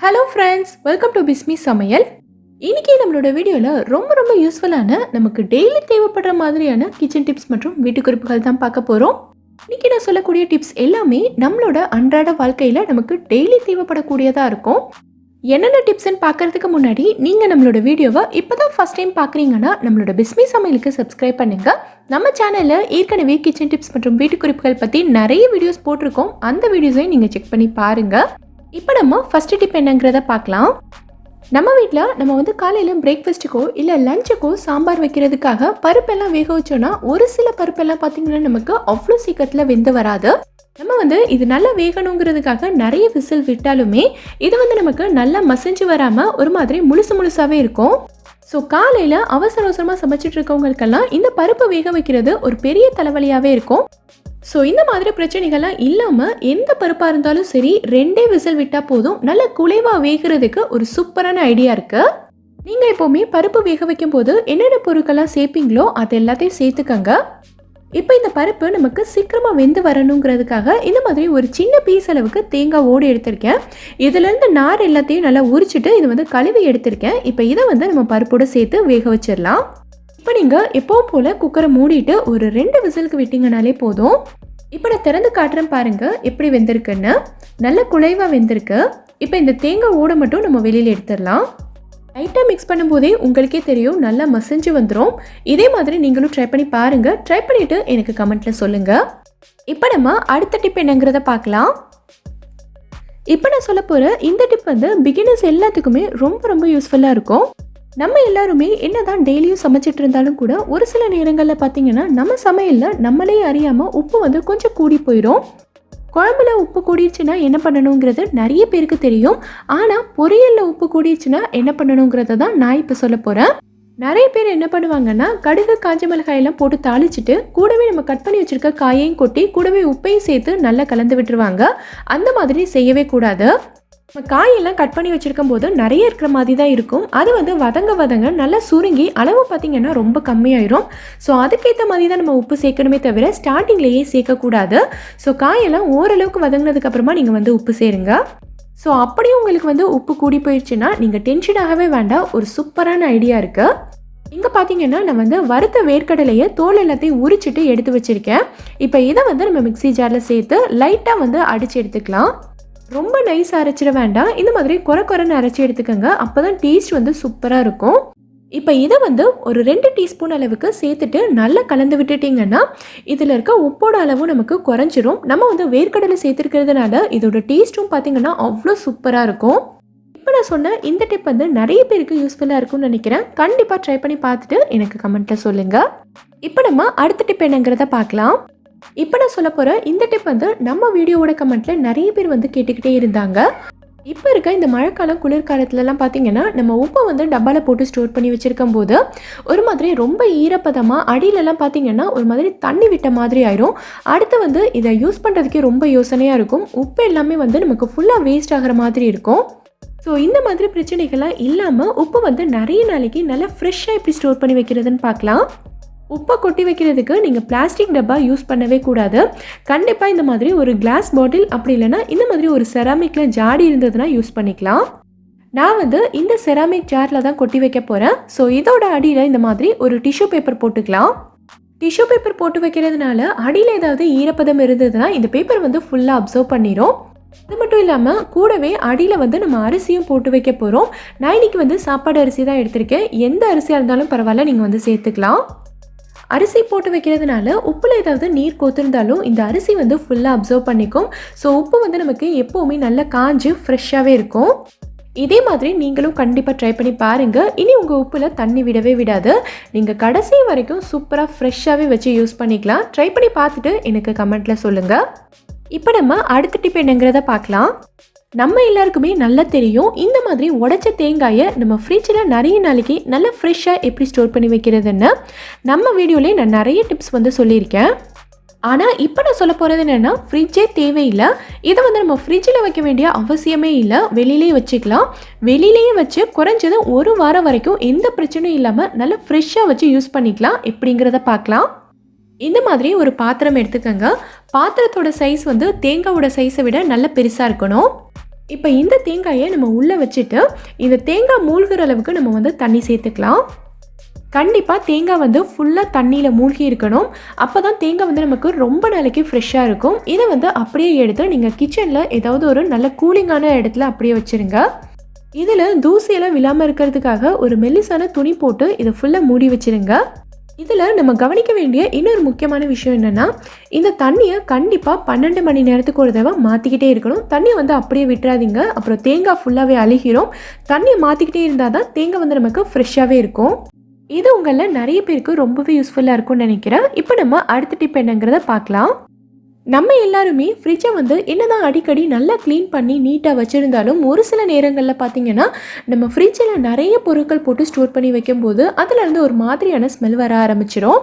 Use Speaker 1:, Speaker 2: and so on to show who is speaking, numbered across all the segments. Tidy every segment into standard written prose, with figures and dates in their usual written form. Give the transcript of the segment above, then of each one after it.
Speaker 1: Hello friends, welcome to Bismi சமையல். இன்னைக்கு நம்மளோட வீடியோவில் ரொம்ப யூஸ்ஃபுல்லான நமக்கு டெய்லி தேவைப்படுற மாதிரியான கிச்சன் டிப்ஸ் மற்றும் வீட்டு குறிப்புகள் தான் பார்க்க போகிறோம். இன்னைக்கு நான் சொல்லக்கூடிய டிப்ஸ் எல்லாமே நம்மளோட அன்றாட வாழ்க்கையில் நமக்கு டெய்லி தேவைப்படக்கூடியதாக இருக்கும். என்னென்ன டிப்ஸ்ன்னு பார்க்கறதுக்கு முன்னாடி நீங்கள் நம்மளோட வீடியோவை இப்போ தான் ஃபஸ்ட் டைம் பார்க்குறீங்கன்னா நம்மளோட பிஸ்மி சமையலுக்கு சப்ஸ்கிரைப் பண்ணுங்கள். நம்ம சேனலில் ஏற்கனவே கிச்சன் டிப்ஸ் மற்றும் வீட்டு குறிப்புகள் பற்றி நிறைய வீடியோஸ் போட்டிருக்கோம். அந்த வீடியோஸையும் நீங்கள் செக் பண்ணி பாருங்கள். இப்போ நம்ம ஃபஸ்ட்டு டிப் என்னங்கிறத பார்க்கலாம். நம்ம வீட்டில் நம்ம காலையில் பிரேக்ஃபாஸ்ட்டுக்கோ இல்லை லஞ்சுக்கோ சாம்பார் வைக்கிறதுக்காக பருப்பெல்லாம் வேக வச்சோன்னா ஒரு சில பருப்பெல்லாம் பார்த்திங்கன்னா நமக்கு அவ்வளோ சீக்கிரத்தில் வெந்து வராது. நம்ம இது நல்லா வேகணுங்கிறதுக்காக நிறைய விசில் விட்டாலுமே இது நமக்கு நல்லா மசிஞ்சு வராமல் ஒரு மாதிரி முழுசாகவே இருக்கும். ஸோ காலையில் அவசரமாக சமைச்சிட்டு இருக்கவங்களுக்கெல்லாம் இந்த பருப்பு வேக வைக்கிறது ஒரு பெரிய தலைவலியாகவே இருக்கும். ஸோ இந்த மாதிரி பிரச்சனைகள்லாம் இல்லாமல் எந்த பருப்பாக இருந்தாலும் சரி 2 விசில் விட்டால் போதும், நல்ல குலைவாக வேகிறதுக்கு ஒரு சூப்பரான ஐடியா இருக்குது. நீங்கள் எப்போவுமே பருப்பு வேக வைக்கும் போது என்னென்ன பொருட்கள்லாம் சேர்ப்பீங்களோ அது எல்லாத்தையும் சேர்த்துக்கங்க. இப்போ இந்த பருப்பு நமக்கு சீக்கிரமாக வெந்து வரணுங்கிறதுக்காக இந்த மாதிரி ஒரு சின்ன பீஸ் அளவுக்கு தேங்காய் ஓடு எடுத்திருக்கேன். இதுலேருந்து நார் எல்லாத்தையும் நல்லா உரிச்சிட்டு இது கழுவி எடுத்திருக்கேன். இப்போ இதை நம்ம பருப்போடு சேர்த்து வேக வச்சிடலாம். இப்போ நீங்கள் எப்பவும் போல் குக்கரை மூடிட்டு ஒரு 2 விசிலுக்கு விட்டிங்கனாலே போதும். இப்போ நான் திறந்து காட்டுறேன் பாருங்கள் எப்படி வெந்திருக்குன்னு. நல்ல குழைவாக வெந்திருக்கு. இப்போ இந்த தேங்காய் ஓடை மட்டும் நம்ம வெளியில் எடுத்துடலாம். லைட்டாக மிக்ஸ் பண்ணும்போதே உங்களுக்கே தெரியும் நல்லா மசிஞ்சு வந்துடும். இதே மாதிரி நீங்களும் ட்ரை பண்ணி பாருங்கள். ட்ரை பண்ணிவிட்டு எனக்கு கமெண்ட்டில் சொல்லுங்கள். இப்போ நம்ம அடுத்த டிப் என்னங்கிறத பார்க்கலாம். இப்போ நான் சொல்ல போகிற இந்த டிப் பிகினர்ஸ் எல்லாத்துக்குமே ரொம்ப யூஸ்ஃபுல்லாக இருக்கும். நம்ம எல்லாருமே என்னதான் டெய்லியும் சமைச்சிட்டு இருந்தாலும் கூட ஒரு சில நேரங்களில் பார்த்தீங்கன்னா நம்ம சமையலில் நம்மளே அறியாமல் உப்பு கொஞ்சம் கூடி போயிடும். குழம்புல உப்பு கூடிடுச்சுன்னா என்ன பண்ணணுங்கிறது நிறைய பேருக்கு தெரியும். ஆனால் பொரியலில் உப்பு கூடிடுச்சுன்னா என்ன பண்ணணுங்கிறத தான் நான் இப்போ சொல்ல போகிறேன். நிறைய பேர் என்ன பண்ணுவாங்கன்னா கடுகு காஞ்ச மிளகாயெல்லாம் போட்டு தாளிச்சிட்டு கூடவே நம்ம கட் பண்ணி வச்சுருக்க காயையும் கொட்டி கூடவே உப்பையும் சேர்த்து நல்லா கலந்து விட்டுருவாங்க. அந்த மாதிரி செய்யவே கூடாது. நம்ம காயெல்லாம் கட் பண்ணி வச்சுருக்கும் போது நிறைய இருக்கிற மாதிரி தான் இருக்கும். அது வதங்க நல்லா சுருங்கி அளவு பார்த்திங்கன்னா ரொம்ப கம்மியாயிரும். ஸோ அதுக்கேற்ற மாதிரி தான் நம்ம உப்பு சேர்க்கணுமே தவிர ஸ்டார்டிங்லேயே சேர்க்கக்கூடாது. ஸோ காயெல்லாம் ஓரளவுக்கு வதங்கினதுக்கப்புறமா நீங்கள் உப்பு சேருங்க. ஸோ அப்படியே உங்களுக்கு உப்பு கூடி போயிடுச்சுன்னா நீங்கள் டென்ஷன் ஆகவே வேண்டாம். ஒரு சூப்பரான ஐடியா இருக்குது. இங்கே பார்த்தீங்கன்னா நான் வறுத்த வேர்க்கடலையை தோல் எல்லாத்தையும் உரிச்சிட்டு எடுத்து வச்சுருக்கேன். இப்போ இதை நம்ம மிக்ஸி ஜாரில் சேர்த்து லைட்டாக அடித்து எடுத்துக்கலாம். ரொம்ப நைஸ் அரைச்சிட வேண்டாம். இந்த மாதிரி குறைன்னு அரைச்சி எடுத்துக்கோங்க. அப்போ தான் டேஸ்ட் சூப்பராக இருக்கும். இப்போ இதை ஒரு 2 டீஸ்பூன் அளவுக்கு சேர்த்துட்டு நல்லா கலந்து விட்டுட்டிங்கன்னா இதில் இருக்க உப்போட அளவும் நமக்கு குறைஞ்சிரும். நம்ம வேர்க்கடலை சேர்த்துருக்கிறதுனால இதோட டேஸ்ட்டும் பார்த்திங்கன்னா அவ்வளோ சூப்பராக இருக்கும். இப்போ நான் சொன்ன இந்த டிப் நிறைய பேருக்கு யூஸ்ஃபுல்லாக இருக்கும்னு நினைக்கிறேன். கண்டிப்பாக ட்ரை பண்ணி பார்த்துட்டு எனக்கு கமெண்ட்டில் சொல்லுங்கள். இப்போ நம்ம அடுத்த டிப் என்னங்கிறத பார்க்கலாம். இப்போ நான் சொல்ல போகிற இந்த டிப் நம்ம வீடியோவோட கமெண்ட்டில் நிறைய பேர் கேட்டுக்கிட்டே இருந்தாங்க. இப்போ இருக்க இந்த மழைக்காலம் குளிர்காலத்துலலாம் பார்த்தீங்கன்னா நம்ம உப்பை டப்பாவில் போட்டு ஸ்டோர் பண்ணி வச்சுருக்கும் போது ஒரு மாதிரி ரொம்ப ஈரப்பதமாக அடியிலலாம் பார்த்தீங்கன்னா ஒரு மாதிரி தண்ணி விட்ட மாதிரி ஆயிரும். அடுத்து இதை யூஸ் பண்ணுறதுக்கே ரொம்ப யோசனையாக இருக்கும். உப்பு எல்லாமே நமக்கு ஃபுல்லாக வேஸ்ட் ஆகிற மாதிரி இருக்கும். ஸோ இந்த மாதிரி பிரச்சனைகள்லாம் இல்லாமல் உப்பு நிறைய நாளைக்கு நல்லா ஃப்ரெஷ்ஷாக எப்படி ஸ்டோர் பண்ணி வைக்கிறதுன்னு பார்க்கலாம். உப்பை கொட்டி வைக்கிறதுக்கு நீங்கள் பிளாஸ்டிக் டப்பா யூஸ் பண்ணவே கூடாது. கண்டிப்பாக இந்த மாதிரி ஒரு கிளாஸ் பாட்டில் அப்படி இல்லைனா இந்த மாதிரி ஒரு செராமிக்கில் ஜாடி இருந்ததுன்னா யூஸ் பண்ணிக்கலாம். நான் இந்த செராமிக் ஜாரில் தான் கொட்டி வைக்க போகிறேன். ஸோ இதோட அடியில் இந்த மாதிரி ஒரு டிஷ்யூ பேப்பர் போட்டுக்கலாம். டிஷ்யூ பேப்பர் போட்டு வைக்கிறதுனால அடியில் ஏதாவது ஈரப்பதம் இருந்ததுன்னா இந்த பேப்பர் ஃபுல்லாக அப்சர்வ் பண்ணிடும். அது மட்டும் இல்லாமல் கூடவே அடியில் நம்ம அரிசியும் போட்டு வைக்க போகிறோம். நான் இன்றைக்கி சாப்பாடு அரிசி தான் எடுத்திருக்கேன். எந்த அரிசியாக இருந்தாலும் பரவாயில்ல, நீங்கள் சேர்த்துக்கலாம். அரிசி போட்டு வைக்கிறதுனால உப்பில் ஏதாவது நீர் கோத்திருந்தாலும் இந்த அரிசி ஃபுல்லாக அப்சர்வ் பண்ணிக்கும். ஸோ உப்பு நமக்கு எப்போவுமே நல்லா காஞ்சு ஃப்ரெஷ்ஷாகவே இருக்கும். இதே மாதிரி நீங்களும் கண்டிப்பாக ட்ரை பண்ணி பாருங்கள். இனி உங்கள் உப்பில் தண்ணி விடவே விடாது. நீங்கள் கடைசி வரைக்கும் சூப்பராக ஃப்ரெஷ்ஷாகவே வச்சு யூஸ் பண்ணிக்கலாம். ட்ரை பண்ணி பார்த்துட்டு எனக்கு கமெண்ட்டில் சொல்லுங்கள். இப்போ நம்ம அடுத்த டிப் என்னங்கிறத பார்க்கலாம். நம்ம எல்லாருக்குமே நல்லா தெரியும் இந்த மாதிரி உடைச்ச தேங்காயை நம்ம ஃப்ரிட்ஜில் நிறைய நாளைக்கு நல்லா ஃப்ரெஷ்ஷாக எப்படி ஸ்டோர் பண்ணி வைக்கிறதுன்னு நம்ம வீடியோலேயே நான் நிறைய டிப்ஸ் சொல்லியிருக்கேன். ஆனால் இப்போ நான் சொல்ல போகிறது என்னென்னா ஃப்ரிட்ஜே தேவையில்லை. இதை நம்ம ஃப்ரிட்ஜில் வைக்க வேண்டிய அவசியமே இல்லை. வெளியிலேயே வச்சுக்கலாம். வெளியிலேயே வச்சு குறைஞ்சது 1 வாரம் வரைக்கும் எந்த பிரச்சனையும் இல்லாமல் நல்லா ஃப்ரெஷ்ஷாக வச்சு யூஸ் பண்ணிக்கலாம். எப்படிங்கிறத பார்க்கலாம். இந்த மாதிரி ஒரு பாத்திரம் எடுத்துக்கோங்க. பாத்திரத்தோட சைஸ் தேங்காவோட சைஸை விட நல்ல பெருசாக இருக்கணும். இப்போ இந்த தேங்காயை நம்ம உள்ளே வச்சுட்டு இந்த தேங்காய் மூழ்கிற அளவுக்கு நம்ம வந்து தண்ணி சேர்த்துக்கலாம். கண்டிப்பாக தேங்காய் வந்து ஃபுல்லாக தண்ணியில் மூழ்கி இருக்கணும். அப்போ தான் தேங்காய் வந்து நமக்கு ரொம்ப நாளைக்கு ஃப்ரெஷ்ஷாக இருக்கும். இதை வந்து அப்படியே எடுத்து நீங்கள் கிச்சனில் ஏதாவது ஒரு நல்ல கூலிங்கான இடத்துல அப்படியே வச்சுருங்க. இதில் தூசியெல்லாம் விழாமல் இருக்கிறதுக்காக ஒரு மெல்லிசான துணி போட்டு இதை ஃபுல்லாக மூடி வச்சுருங்க. இதில் நம்ம கவனிக்க வேண்டிய இன்னொரு முக்கியமான விஷயம் என்னென்னா, இந்த தண்ணியை கண்டிப்பாக 12 மணி நேரத்துக்கு ஒரு தடவை மாற்றிக்கிட்டே இருக்கணும். தண்ணியை வந்து அப்படியே விட்டுறாதீங்க, அப்புறம் தேங்காய் ஃபுல்லாகவே அழுகிரும். தண்ணியை மாற்றிக்கிட்டே இருந்தால் தான் தேங்காய் வந்து நமக்கு ஃப்ரெஷ்ஷாகவே இருக்கும். இது உங்களில் நிறைய பேருக்கு ரொம்பவே யூஸ்ஃபுல்லாக இருக்கும்னு நினைக்கிறேன். இப்போ நம்ம அடுத்த டிப் என்னங்கிறத பார்க்கலாம். நம்ம எல்லாருமே ஃப்ரிட்ஜை வந்து என்னதான் அடிக்கடி நல்லா க்ளீன் பண்ணி நீட்டாக வச்சுருந்தாலும் ஒரு சில நேரங்களில் பார்த்திங்கன்னா நம்ம ஃப்ரிட்ஜில் நிறைய பொருட்கள் போட்டு ஸ்டோர் பண்ணி வைக்கும்போது அதுலேருந்து ஒரு மாதிரியான ஸ்மெல் வர ஆரம்பிச்சிடும்.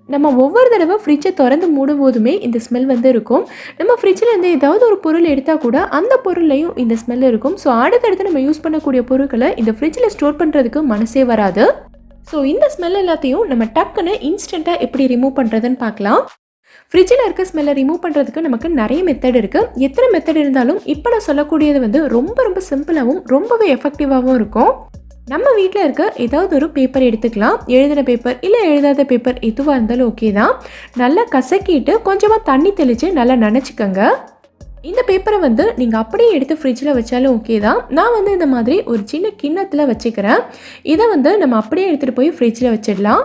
Speaker 1: நம்ம ஒவ்வொரு தடவை ஃப்ரிட்ஜை திறந்து மூடும் போதுமே இந்த ஸ்மெல் வந்து இருக்கும். நம்ம ஃப்ரிட்ஜிலேருந்து ஏதாவது ஒரு பொருள் எடுத்தால் கூட அந்த பொருள்லையும் இந்த ஸ்மெல் இருக்கும். ஸோ அடுத்தடுத்து நம்ம யூஸ் பண்ணக்கூடிய பொருட்களை இந்த ஃப்ரிட்ஜில் ஸ்டோர் பண்ணுறதுக்கு மனசே வராது. ஸோ இந்த ஸ்மெல் எல்லாத்தையும் நம்ம டக்குன்னு இன்ஸ்டண்ட்டாக எப்படி ரிமூவ் பண்ணுறதுன்னு பார்க்கலாம். ஃப்ரிட்ஜில் இருக்க ஸ்மெல்லை ரிமூவ் பண்ணுறதுக்கு நமக்கு நிறைய மெத்தட் இருக்குது. எத்தனை மெத்தட் இருந்தாலும் இப்போ நான் சொல்லக்கூடியது வந்து ரொம்ப ரொம்ப சிம்பிளாகவும் ரொம்பவே எஃபெக்டிவாகவும் இருக்கும். நம்ம வீட்டில் இருக்க ஏதாவது ஒரு பேப்பர் எடுத்துக்கலாம். எழுதின பேப்பர் இல்லை எழுதாத பேப்பர் எதுவாக இருந்தாலும் ஓகே தான். நல்லா கசக்கிட்டு கொஞ்சமாக தண்ணி தெளித்து நல்லா நனைச்சிக்கோங்க. இந்த பேப்பரை வந்து நீங்கள் அப்படியே எடுத்து ஃப்ரிட்ஜில் வச்சாலும் ஓகே தான். நான் வந்து இந்த மாதிரி ஒரு சின்ன கிண்ணத்தில் வச்சுக்கிறேன். இதை வந்து நம்ம அப்படியே எடுத்துகிட்டு போய் ஃப்ரிட்ஜில் வச்சிடலாம்.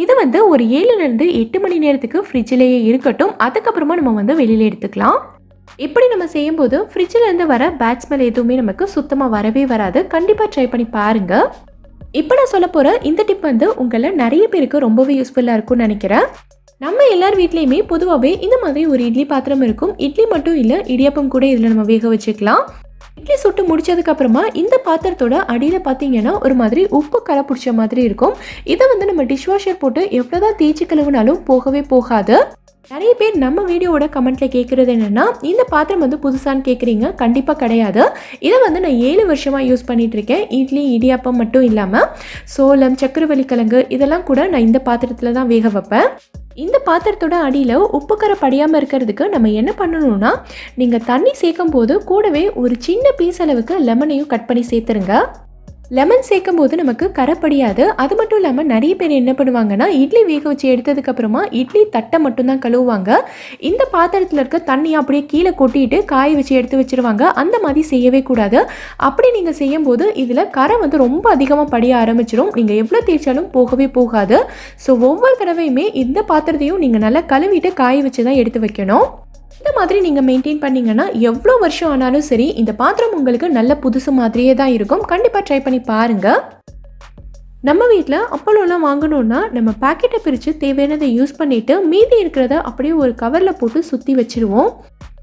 Speaker 1: இது வந்து ஒரு 7லேருந்து 8 மணி நேரத்துக்கு ஃப்ரிட்ஜிலேயே இருக்கட்டும். அதுக்கப்புறமா நம்ம வந்து வெளியில் எடுத்துக்கலாம். இப்படி நம்ம செய்யும்போது ஃப்ரிட்ஜிலேருந்து வர பேட் ஸ்மெல் எதுவுமே நமக்கு சுத்தமாக வரவே வராது. கண்டிப்பாக ட்ரை பண்ணி பாருங்கள். இப்போ நான் சொல்ல போகிற இந்த டிப் வந்து உங்களில் நிறைய பேருக்கு ரொம்பவே யூஸ்ஃபுல்லாக இருக்கும்னு நினைக்கிறேன். நம்ம எல்லார் வீட்லேயுமே பொதுவாகவே இந்த மாதிரி ஒரு இட்லி பாத்திரம் இருக்கும். இட்லி மட்டும் இல்லை, இடியாப்பம் கூட இதில் நம்ம வேக வச்சுக்கலாம். இட்லி சுட்டு முடிச்சதுக்கப்புறமா இந்த பாத்திரத்தோட அடியில் பார்த்தீங்கன்னா ஒரு மாதிரி உப்பு கரை பிடிச்ச மாதிரி இருக்கும். இதை வந்து நம்ம டிஷ்வாஷர் போட்டு எவ்வளோதான் தேய்ச்சி கழுவுனாலும் போகவே போகாது. நிறைய பேர் நம்ம வீடியோவோட கமெண்ட்டில் கேட்குறது என்னென்னா, இந்த பாத்திரம் வந்து புதுசான்னு கேட்குறீங்க. கண்டிப்பாக கிடையாது. இதை வந்து நான் 7 வருஷமாக யூஸ் பண்ணிகிட்ருக்கேன். இட்லி இடியாப்பம் மட்டும் இல்லாமல் சோளம், சக்கரவள்ளி கிழங்கு இதெல்லாம் கூட நான் இந்த பாத்திரத்தில் தான் வேக வைப்பேன். இந்த பாத்திரத்தோட அடியில் உப்பு கரை படியாமல் இருக்கிறதுக்கு நம்ம என்ன பண்ணணும்னா, நீங்கள் தண்ணி சேர்க்கும் போது கூடவே ஒரு சின்ன பீஸ் அளவுக்கு லெமனையும் கட் பண்ணி சேர்த்துருங்க. லெமன் சேர்க்கும் போது நமக்கு கரை படியாது. அது மட்டும் இல்லாமல் நிறைய பேர் என்ன பண்ணுவாங்கன்னா, இட்லி வேக வச்சு எடுத்ததுக்கப்புறமா இட்லி தட்டை மட்டும்தான் கழுவுவாங்க. இந்த பாத்திரத்தில் இருக்க தண்ணியை அப்படியே கீழே கொட்டிட்டு காய வச்சு எடுத்து வச்சுருவாங்க. அந்த மாதிரி செய்யவே கூடாது. அப்படி நீங்கள் செய்யும்போது இதில் கரை வந்து ரொம்ப அதிகமாக படிய ஆரம்பிச்சிடும். நீங்கள் எவ்வளோ தேய்ச்சாலும் போகவே போகாது. ஸோ ஒவ்வொரு தடவையுமே இந்த பாத்திரத்தையும் நீங்கள் நல்லா கழுவிட்டு காய வச்சு தான் எடுத்து வைக்கணும். இந்த மாதிரி நீங்கள் மெயின்டைன் பண்ணிங்கன்னா எவ்வளோ வருஷம் ஆனாலும் சரி இந்த பாத்திரம் உங்களுக்கு நல்ல புதுசு மாதிரியே தான் இருக்கும். கண்டிப்பாக ட்ரை பண்ணி பாருங்கள். நம்ம வீட்டில் அப்பளம்லாம் வாங்கணுன்னா நம்ம பேக்கெட்டை பிரித்து தேவையானதை யூஸ் பண்ணிவிட்டு மீதி இருக்கிறத அப்படியே ஒரு கவரில் போட்டு சுற்றி வச்சுருவோம்.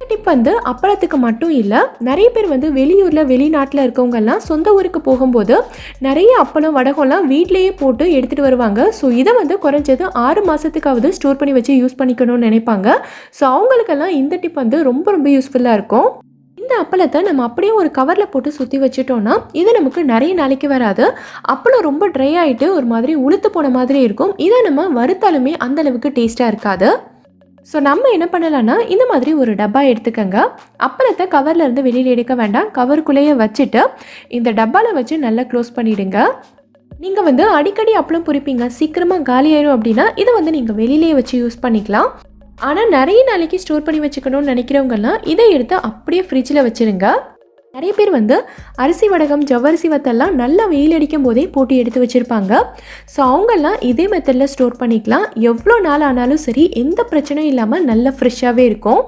Speaker 1: டிப் வந்து அப்பளத்துக்கு மட்டும் இல்லை, நிறைய பேர் வந்து வெளியூரில் வெளிநாட்டில் இருக்கவங்கெல்லாம் சொந்த ஊருக்கு போகும்போது நிறைய அப்பளம் வடகம்லாம் வீட்டிலேயே போட்டு எடுத்துகிட்டு வருவாங்க. ஸோ இதை வந்து குறைஞ்சது 6 மாதத்துக்காவது ஸ்டோர் பண்ணி வச்சு யூஸ் பண்ணிக்கணும்னு நினைப்பாங்க. ஸோ அவங்களுக்கெல்லாம் இந்த டிப் வந்து ரொம்ப ரொம்ப யூஸ்ஃபுல்லாக இருக்கும். இந்த அப்பளத்தை நம்ம அப்படியே ஒரு கவரில் போட்டு சுற்றி வச்சுட்டோன்னா இது நமக்கு நிறைய நாளைக்கு வராது. அப்பளம் ரொம்ப ட்ரை ஆகிட்டு ஒரு மாதிரி உளுத்து போன மாதிரி இருக்கும். இதை நம்ம வறுத்தாலுமே அந்தளவுக்கு டேஸ்ட்டாக இருக்காது. ஸோ நம்ம என்ன பண்ணலான்னா, இந்த மாதிரி ஒரு டப்பா எடுத்துக்கோங்க. அப்பளத்தை கவரில் இருந்து வெளியில் எடுக்க வேண்டாம். கவருக்குள்ளேயே வச்சுட்டு இந்த டப்பாவில் வச்சு நல்லா க்ளோஸ் பண்ணிவிடுங்க. நீங்கள் வந்து அடிக்கடி அப்பளம் பொரிப்பீங்க, சீக்கிரமாக காலியாயிரும் அப்படின்னா இதை வந்து நீங்கள் வெளியிலேயே வச்சு யூஸ் பண்ணிக்கலாம். ஆனால் நிறைய நாளைக்கு ஸ்டோர் பண்ணி வச்சுக்கணும்னு நினைக்கிறவங்கலாம் இதை எடுத்து அப்படியே ஃப்ரிட்ஜில் வச்சுருங்க. நிறைய பேர் வந்து அரிசி வடகம், ஜவ்வரிசி வத்தெல்லாம் நல்லா வெயில் அடிக்கும் போதே போட்டு எடுத்து வச்சுருப்பாங்க. ஸோ அவங்கெல்லாம் இதே மெத்தடில் ஸ்டோர் பண்ணிக்கலாம். எவ்வளோ நாள் ஆனாலும் சரி எந்த பிரச்சனையும் இல்லாமல் நல்லா ஃப்ரெஷ்ஷாகவே இருக்கும்.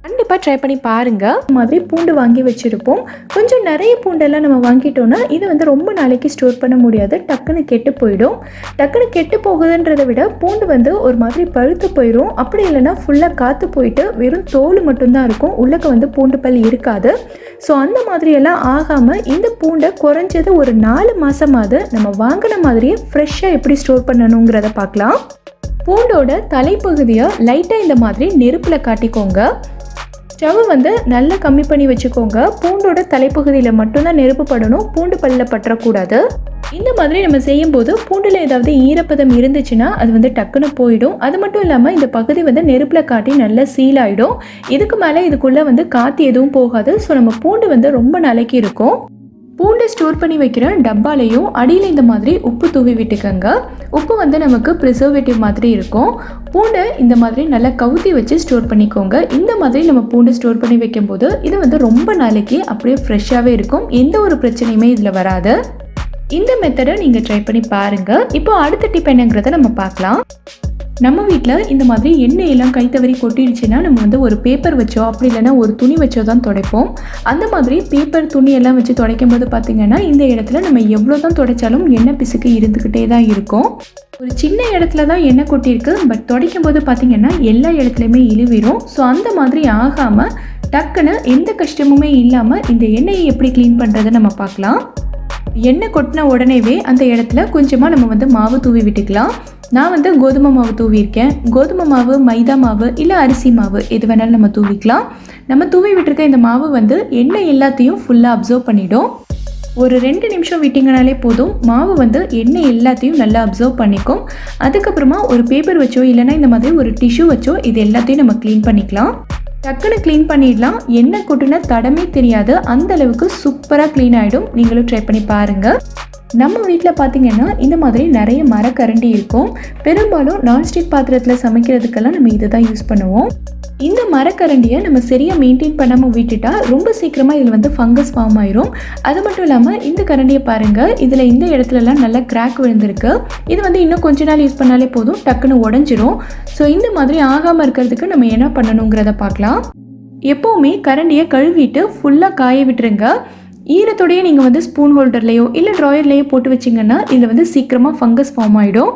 Speaker 1: கண்டிப்பாக ட்ரை பண்ணி பாருங்கள். இந்த மாதிரி பூண்டு வாங்கி வச்சுருப்போம். கொஞ்சம் நிறைய பூண்டெல்லாம் நம்ம வாங்கிட்டோன்னா இது வந்து ரொம்ப நாளைக்கு ஸ்டோர் பண்ண முடியாது. டக்குன்னு கெட்டு போயிடும். டக்குன்னு கெட்டு போகுதுன்றதை விட பூண்டு வந்து ஒரு மாதிரி பழுத்து போயிடும். அப்படி இல்லைன்னா ஃபுல்லாக காற்று போயிட்டு வெறும் தோல் மட்டும்தான் இருக்கும். உள்ளக்க வந்து பூண்டு பல் இருக்காது. ஸோ அந்த மாதிரியெல்லாம் ஆகாமல் இந்த பூண்டை குறைஞ்சது ஒரு 4 மாதமாவது நம்ம வாங்கின மாதிரியே ஃப்ரெஷ்ஷாக எப்படி ஸ்டோர் பண்ணணுங்கிறத பார்க்கலாம். பூண்டோட தலைப்பகுதியை லைட்டாக இந்த மாதிரி நெருப்பில் காட்டிக்கோங்க. ஸ்டவ் வந்து நல்லா கம்மி பண்ணி வச்சுக்கோங்க. பூண்டோட தலைப்பகுதியில் மட்டும்தான் நெருப்பு படணும். பூண்டு பல்லில் பற்றக்கூடாது. இந்த மாதிரி நம்ம செய்யும்போது பூண்டில் ஏதாவது ஈரப்பதம் இருந்துச்சுன்னா அது வந்து டக்குன்னு போயிடும். அது மட்டும் இல்லாமல் இந்த பகுதி வந்து நெருப்பில் காட்டி நல்லா சீல் ஆகிடும். இதுக்கு மேலே இதுக்குள்ளே வந்து காற்று எதுவும் போகாது. ஸோ நம்ம பூண்டு வந்து ரொம்ப நாளைக்கு இருக்கும். பூண்டை ஸ்டோர் பண்ணி வைக்கிற டப்பாலையும் அடியில் இந்த மாதிரி உப்பு தூவி விட்டுக்கோங்க. உப்பு வந்து நமக்கு ப்ரிசர்வேட்டிவ் மாதிரி இருக்கும். பூண்டை இந்த மாதிரி நல்லா கவுத்தி வச்சு ஸ்டோர் பண்ணிக்கோங்க. இந்த மாதிரி நம்ம பூண்டை ஸ்டோர் பண்ணி வைக்கும்போது இது வந்து ரொம்ப நாளைக்கு அப்படியே ஃப்ரெஷ்ஷாகவே இருக்கும். எந்த ஒரு பிரச்சனையுமே இதில் வராது. இந்த மெத்தடை நீங்கள் ட்ரை பண்ணி பாருங்கள். இப்போ அடுத்த டிப் என்னங்கிறத நம்ம பார்க்கலாம். நம்ம வீட்டில் இந்த மாதிரி எண்ணெயெல்லாம் கை தவறி கொட்டிடுச்சுன்னா நம்ம வந்து ஒரு பேப்பர் வச்சோ அப்படி இல்லைன்னா ஒரு துணி வச்சோ தான் துடைப்போம். அந்த மாதிரி பேப்பர் துணி எல்லாம் வச்சு துடைக்கும் போது பார்த்திங்கன்னா இந்த இடத்துல நம்ம எவ்வளோ தான் துடைச்சாலும் எண்ணெய் பிசுக்கு இருந்துக்கிட்டே தான் இருக்கும். ஒரு சின்ன இடத்துல தான் எண்ணெய் கொட்டியிருக்கு, பட் துடைக்கும் போது பார்த்திங்கன்னா எல்லா இடத்துலையுமே இழுவிடும். ஸோ அந்த மாதிரி ஆகாமல் டக்குன்னு எந்த கஷ்டமுமே இல்லாமல் இந்த எண்ணெயை எப்படி க்ளீன் பண்ணுறதை நம்ம பார்க்கலாம். எண்ணெய் கொட்டின உடனேவே அந்த இடத்துல கொஞ்சமாக நம்ம வந்து மாவு தூவி விட்டுக்கலாம். நான் வந்து கோதுமை மாவு தூவியிருக்கேன். கோதுமை மாவு, மைதா மாவு இல்லை அரிசி மாவு எது வேணாலும் நம்ம தூவிக்கலாம். நம்ம தூவி விட்டுருக்க இந்த மாவு வந்து எண்ணெய் எல்லாத்தையும் ஃபுல்லாக அப்சர்வ் பண்ணிடும். ஒரு 2 நிமிஷம் விட்டிங்கனாலே போதும், மாவு வந்து எண்ணெய் எல்லாத்தையும் நல்லா அப்சர்வ் பண்ணிக்கும். அதுக்கப்புறமா ஒரு பேப்பர் வச்சோ இல்லைன்னா இந்த மாதிரி ஒரு டிஷ்யூ வச்சோ இது எல்லாத்தையும் நம்ம க்ளீன் பண்ணிக்கலாம். டக்குன்னு க்ளீன் பண்ணிடலாம். எண்ணெய் கொட்டின தடமே தெரியாது, அந்த அளவுக்கு சூப்பராக க்ளீன் ஆகிடும். நீங்களும் ட்ரை பண்ணி பாருங்கள். நம்ம வீட்டில் பார்த்திங்கன்னா இந்த மாதிரி நிறைய மரக்கரண்டி இருக்கும். பெரும்பாலும் நான்ஸ்டிக் பாத்திரத்தில் சமைக்கிறதுக்கெல்லாம் நம்ம இதை தான் யூஸ் பண்ணுவோம். இந்த மரக்கரண்டியை நம்ம சரியாக மெயின்டைன் பண்ணாமல் விட்டுட்டா ரொம்ப சீக்கிரமாக இதில் வந்து ஃபங்கஸ் ஃபார்ம் ஆயிரும். அது மட்டும் இல்லாமல் இந்த கரண்டியை பாருங்கள், இதில் இந்த இடத்துலலாம் நல்லா கிராக் விழுந்திருக்கு. இது வந்து இன்னும் கொஞ்ச நாள் யூஸ் பண்ணாலே போதும், டக்குன்னு உடஞ்சிரும். ஸோ இந்த மாதிரி ஆகாமல் இருக்கிறதுக்கு நம்ம என்ன பண்ணணுங்கிறத பார்க்கலாம். எப்போவுமே கரண்டியை கழுவிட்டு ஃபுல்லாக காய விட்டுருங்க. ஈரத்தோடையே நீங்கள் வந்து ஸ்பூன் ஹோல்டர்லேயோ இல்லை ட்ராயர்லேயோ போட்டு வச்சிங்கன்னா இதில் வந்து சீக்கிரமாக ஃபங்கஸ் ஃபார்ம் ஆகிடும்.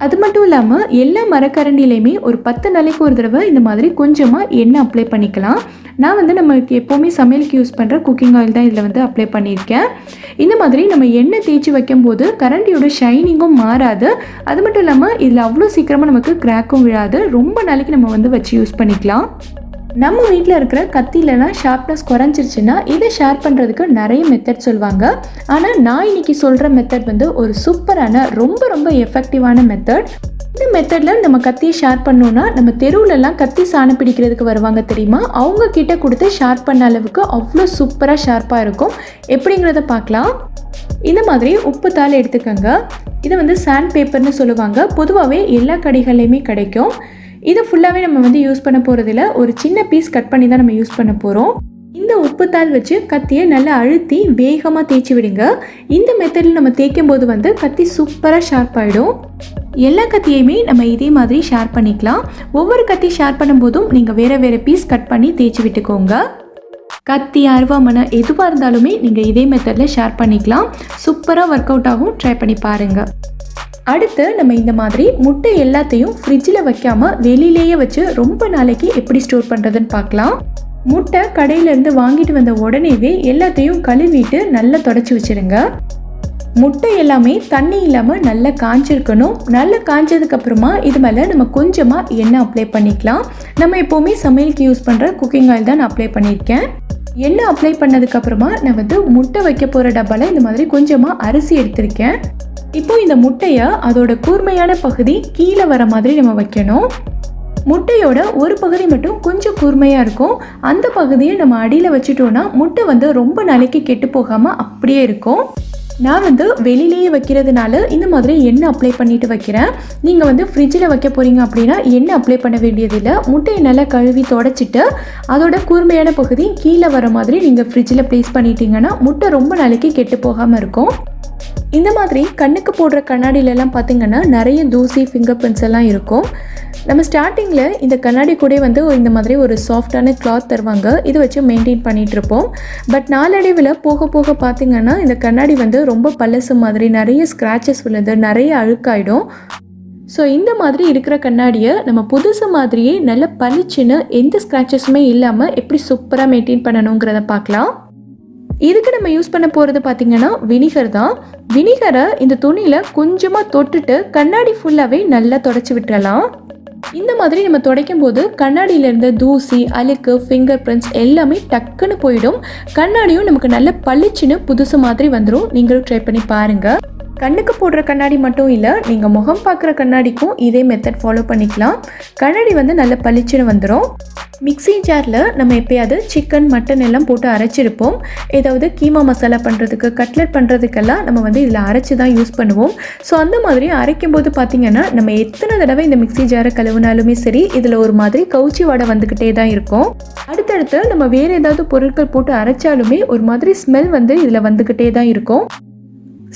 Speaker 1: அது மட்டும் இல்லாமல் எல்லா மரக்கரண்டிலையுமே ஒரு 10 நாளைக்கு ஒரு தடவை இந்த மாதிரி கொஞ்சமாக எண்ணெய் அப்ளை பண்ணிக்கலாம். நான் வந்து நம்மளுக்கு எப்போவுமே சமையலுக்கு யூஸ் பண்ணுற குக்கிங் ஆயில் தான் இதில் வந்து அப்ளை பண்ணியிருக்கேன். இந்த மாதிரி நம்ம எண்ணெய் தேய்ச்சி வைக்கும்போது கரண்டியோட ஷைனிங்கும் மாறாது. அது மட்டும் இல்லாமல் இதில் அவ்வளோ சீக்கிரமாக நமக்கு கிராக்கும் விழாது. ரொம்ப நாளைக்கு நம்ம வந்து வச்சு யூஸ் பண்ணிக்கலாம். நம்ம வீட்டில் இருக்கிற கத்திலலாம் ஷார்ப்னஸ் குறைஞ்சிருச்சுன்னா இதை ஷேர் பண்ணுறதுக்கு நிறைய மெத்தட் சொல்லுவாங்க. ஆனால் நான் இன்னைக்கு சொல்கிற மெத்தட் வந்து ஒரு சூப்பரான ரொம்ப எஃபெக்டிவான மெத்தட். இந்த மெத்தடில் நம்ம கத்தியை ஷேர் பண்ணோன்னா நம்ம தெருவுலலாம் கத்தி சாணம் பிடிக்கிறதுக்கு வருவாங்க தெரியுமா, அவங்க கிட்ட கொடுத்து ஷேர் பண்ண அளவுக்கு அவ்வளோ சூப்பராக ஷார்ப்பாக இருக்கும். எப்படிங்கிறத பார்க்கலாம். இந்த மாதிரி உப்பு தாள் எடுத்துக்கோங்க. இதை வந்து சாண்ட் பேப்பர்னு சொல்லுவாங்க. பொதுவாகவே எல்லா கடைகள்லையுமே கிடைக்கும். இதை ஃபுல்லாகவே நம்ம வந்து யூஸ் பண்ண போகிறதில்ல, ஒரு சின்ன பீஸ் கட் பண்ணி தான் நம்ம யூஸ் பண்ண போகிறோம். இந்த உப்புத்தாள் வச்சு கத்தியை நல்லா அழுத்தி வேகமாக தேய்ச்சி விடுங்க. இந்த மெத்தடில் நம்ம தேய்க்கும் போது வந்து கத்தி சூப்பராக ஷார்ப் ஆகிடும். எல்லா கத்தியுமே நம்ம இதே மாதிரி ஷேர் பண்ணிக்கலாம். ஒவ்வொரு கத்தி ஷேர் பண்ணும்போதும் நீங்கள் வேறு பீஸ் கட் பண்ணி தேய்ச்சி விட்டுக்கோங்க. கத்தி, அருவாமனை எதுவாக இருந்தாலுமே நீங்கள் இதே மெத்தடில் ஷேர் பண்ணிக்கலாம். சூப்பராக ஒர்க் அவுட் ஆகும். ட்ரை பண்ணி பாருங்கள். அடுத்து நம்ம இந்த மாதிரி முட்டை எல்லாத்தையும் ஃப்ரிட்ஜில் வைக்காமல் வெளியிலேயே வச்சு ரொம்ப நாளைக்கு எப்படி ஸ்டோர் பண்ணுறதுன்னு பார்க்கலாம். முட்டை கடையிலேருந்து வாங்கிட்டு வந்த உடனேவே எல்லாத்தையும் கழுவிட்டு நல்லா தொடச்சி வச்சுருங்க. முட்டை எல்லாமே தண்ணி இல்லாமல் நல்லா காஞ்சிருக்கணும். நல்லா காஞ்சதுக்கப்புறமா இது மேலே நம்ம கொஞ்சமாக எண்ணெய் அப்ளை பண்ணிக்கலாம். நம்ம எப்போவுமே சமையலுக்கு யூஸ் பண்ணுற குக்கிங் ஆயில் தான் நான் அப்ளை பண்ணியிருக்கேன். எண்ணெய் அப்ளை பண்ணதுக்கப்புறமா நான் வந்து முட்டை வைக்க போகிற டப்பாவில் இந்த மாதிரி கொஞ்சமாக அரிசி எடுத்திருக்கேன். இப்போ இந்த முட்டையை அதோட கூர்மையான பகுதி கீழே வர மாதிரி நம்ம வைக்கணும். முட்டையோட ஒரு பகுதி மட்டும் கொஞ்சம் கூர்மையாக இருக்கும். அந்த பகுதியை நம்ம அடியில் வச்சுட்டோன்னா முட்டை வந்து ரொம்ப நாளைக்கு கெட்டு போகாமல் அப்படியே இருக்கும். நான் வந்து வெளியிலேயே வைக்கிறதுனால இந்த மாதிரி எண்ணெய் அப்ளை பண்ணிட்டு வைக்கிறேன். நீங்கள் வந்து ஃப்ரிட்ஜில் வைக்க போகிறீங்க அப்படின்னா எண்ணெய் அப்ளை பண்ண வேண்டியதில்லை. முட்டையை நல்லா கழுவி தொடச்சிட்டு அதோட கூர்மையான பகுதி கீழே வர மாதிரி நீங்கள் ஃப்ரிட்ஜில் ப்ளேஸ் பண்ணிட்டீங்கன்னா முட்டை ரொம்ப நாளைக்கு கெட்டு போகாமல் இருக்கும். இந்த மாதிரி கண்ணுக்கு போடுற கண்ணாடியிலலாம் பார்த்திங்கன்னா நிறைய தூசி, ஃபிங்கர் பிரிண்ட்ஸ் எல்லாம் இருக்கும். நம்ம ஸ்டார்டிங்கில் இந்த கண்ணாடி கூட வந்து இந்த மாதிரி ஒரு சாஃப்டான கிளாத் தருவாங்க. இதை வச்சு மெயின்டைன் பண்ணிகிட்ருப்போம். பட் நாளடைவில் போக போக பார்த்திங்கன்னா இந்த கண்ணாடி வந்து ரொம்ப பழசு மாதிரி நிறைய ஸ்க்ராச்சஸ் விழுந்து நிறைய அழுக்காயிடும். ஸோ இந்த மாதிரி இருக்கிற கண்ணாடியை நம்ம புதுசு மாதிரியே நல்ல பளிச்சுன்னு எந்த ஸ்க்ராச்சஸுமே இல்லாமல் எப்படி சூப்பராக மெயின்டைன் பண்ணணுங்கிறத பார்க்கலாம். இதுக்கு நம்ம யூஸ் பண்ண போகிறது பார்த்திங்கன்னா வினிகர் தான். வினிகரை இந்த துணியில் கொஞ்சமாக தொட்டுட்டு கண்ணாடி ஃபுல்லாகவே நல்லா தொடச்சி விட்டுறலாம். இந்த மாதிரி நம்ம துடைக்கும் போது கண்ணாடியிலேருந்து தூசி, அழுக்கு, ஃபிங்கர் பிரிண்ட்ஸ் எல்லாமே டக்குன்னு போயிடும். கண்ணாடியும் நமக்கு நல்ல பளிச்சுன்னு புதுசு மாதிரி வந்துடும். நீங்களும் ட்ரை பண்ணி பாருங்கள். கண்ணுக்கு போடுற கண்ணாடி மட்டும் இல்லை, நீங்கள் முகம் பார்க்குற கண்ணாடிக்கும் இதே மெத்தட் ஃபாலோ பண்ணிக்கலாம். கண்ணாடி வந்து நல்ல பளிச்சுன்னு வந்துடும். மிக்ஸி ஜாரில் நம்ம எப்போயாவது சிக்கன் மட்டன் எல்லாம் போட்டு அரைச்சிருப்போம். ஏதாவது கீமா மசாலா பண்ணுறதுக்கு, கட்லெட் பண்ணுறதுக்கெல்லாம் நம்ம வந்து இதில் அரைச்சி தான் யூஸ் பண்ணுவோம். ஸோ அந்த மாதிரி அரைக்கும் போது பார்த்திங்கன்னா நம்ம எத்தனை தடவை இந்த மிக்ஸி ஜாரை கழுவினாலுமே சரி, இதில் ஒரு மாதிரி கவுச்சி வாடை வந்துக்கிட்டே தான் இருக்கும். அடுத்தடுத்து நம்ம வேறு ஏதாவது பொருட்கள் போட்டு அரைச்சாலுமே ஒரு மாதிரி ஸ்மெல் வந்து இதில் வந்துக்கிட்டே தான் இருக்கும்.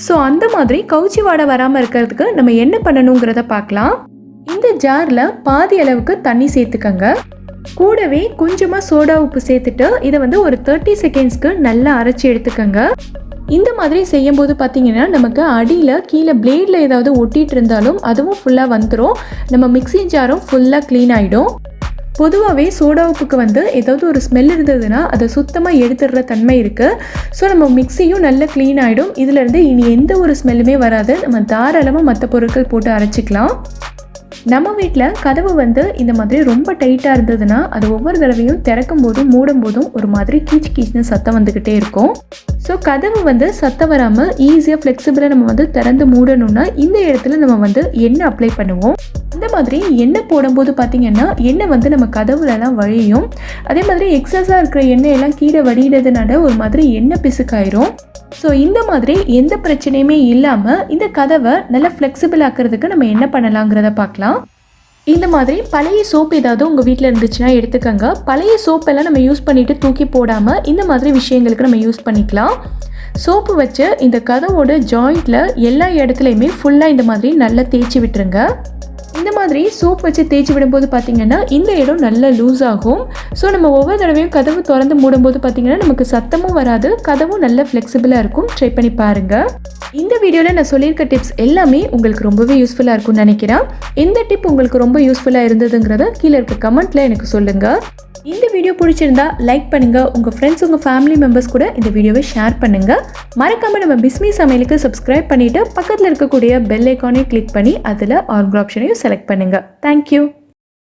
Speaker 1: ஸோ அந்த மாதிரி கவுச்சி வாடை வராமல் இருக்கிறதுக்கு நம்ம என்ன பண்ணணுங்கிறத பார்க்கலாம். இந்த ஜாரில் பாதி அளவுக்கு தண்ணி சேர்த்துக்கங்க. கூடவே கொஞ்சமாக சோடா உப்பு சேர்த்துட்டு இதை வந்து ஒரு 30 செகண்ட்ஸ்க்கு நல்லா அரைச்சி எடுத்துக்கங்க. இந்த மாதிரி செய்யும்போது பார்த்தீங்கன்னா நமக்கு அடியில் கீழே பிளேடில் ஏதாவது ஒட்டிகிட்டு இருந்தாலும் அதுவும் ஃபுல்லாக வந்துடும். நம்ம மிக்ஸி ஜாரும் ஃபுல்லாக க்ளீன் ஆகிடும். பொதுவாகவே சோடா உப்புக்கு வந்து ஏதாவது ஒரு ஸ்மெல் இருந்ததுன்னா அதை சுத்தமாக எடுத்துடுற தன்மை இருக்குது. ஸோ நம்ம மிக்ஸியும் நல்லா க்ளீன் ஆகிடும். இதிலேருந்து இனி எந்த ஒரு ஸ்மெல்லுமே வராது. நம்ம தாராளமாக மற்ற பொருட்கள் போட்டு அரைச்சிக்கலாம். நம்ம வீட்டில் கதவு வந்து இந்த மாதிரி ரொம்ப டைட்டாக இருந்ததுன்னா அது ஒவ்வொரு தடவையும் திறக்கும் போதும் மூடும் போதும் ஒரு மாதிரி கீச்சுன்னு சத்தம் வந்துக்கிட்டே இருக்கும். ஸோ கதவு வந்து சத்தம் வராமல் ஈஸியாக ஃப்ளெக்சிபிளாக நம்ம வந்து திறந்து மூடணும்னா இந்த இடத்துல நம்ம வந்து எண்ணெய் அப்ளை பண்ணுவோம். அந்த மாதிரி எண்ணெய் போடும்போது பார்த்திங்கன்னா எண்ணெய் வந்து நம்ம கதவுலலாம் வழியும். அதே மாதிரி எக்ஸஸாக இருக்கிற எண்ணெயெல்லாம் கீழே வடிகிறதுனால ஒரு மாதிரி எண்ணெய் பிசுக்காயிரும். ஸோ இந்த மாதிரி எந்த பிரச்சனையுமே இல்லாமல் இந்த கதவை நல்லா ஃப்ளெக்சிபிள் ஆக்கிறதுக்கு நம்ம என்ன பண்ணலாங்கிறத பார்க்கலாம். இந்த மாதிரி பழைய சோப் ஏதாவது உங்கள் வீட்டில் இருந்துச்சுன்னா எடுத்துக்கோங்க. பழைய சோப்பெல்லாம் நம்ம யூஸ் பண்ணிவிட்டு தூக்கி போடாமல் இந்த மாதிரி விஷயங்களுக்கு நம்ம யூஸ் பண்ணிக்கலாம். சோப்பு வச்சு இந்த கதவோட ஜாயிண்டில் எல்லா இடத்துலையுமே ஃபுல்லாக இந்த மாதிரி நல்லா தேய்ச்சி விட்டுருங்க. இந்த மாதிரி சோப் வச்சு தேய்ச்சி விடும்போது பார்த்திங்கன்னா இந்த இடம் நல்லா லூஸ் ஆகும். ஸோ நம்ம ஒவ்வொரு தடவையும் கதவு திறந்து மூடும்போது பார்த்திங்கன்னா நமக்கு சத்தமும் வராது, கதவும் நல்லா ஃப்ளெக்சிபிளாக இருக்கும். ட்ரை பண்ணி பாருங்கள். இந்த வீடியோவில் நான் சொல்லியிருக்க டிப்ஸ் எல்லாமே உங்களுக்கு ரொம்பவே யூஸ்ஃபுல்லாக இருக்கும்னு நினைக்கிறேன். எந்த டிப் உங்களுக்கு ரொம்ப யூஸ்ஃபுல்லாக இருந்ததுங்கிறத கீழே இருக்க கமெண்ட்டில் எனக்கு சொல்லுங்கள். இந்த வீடியோ பிடிச்சிருந்தா லைக் பண்ணுங்கள். உங்கள் ஃப்ரெண்ட்ஸ், உங்கள் ஃபேமிலி மெம்பர்ஸ் கூட இந்த வீடியோவை ஷேர் பண்ணுங்கள். மறக்காமல் நம்ம பிஸ்மி சமையலுக்கு சப்ஸ்கிரைப் பண்ணிவிட்டு பக்கத்தில் இருக்கக்கூடிய பெல் ஐக்கானை கிளிக் பண்ணி அதில் ஆல் ஆப்ஷனையும் செலக்ட் பண்ணுங்கள். தேங்க்யூ.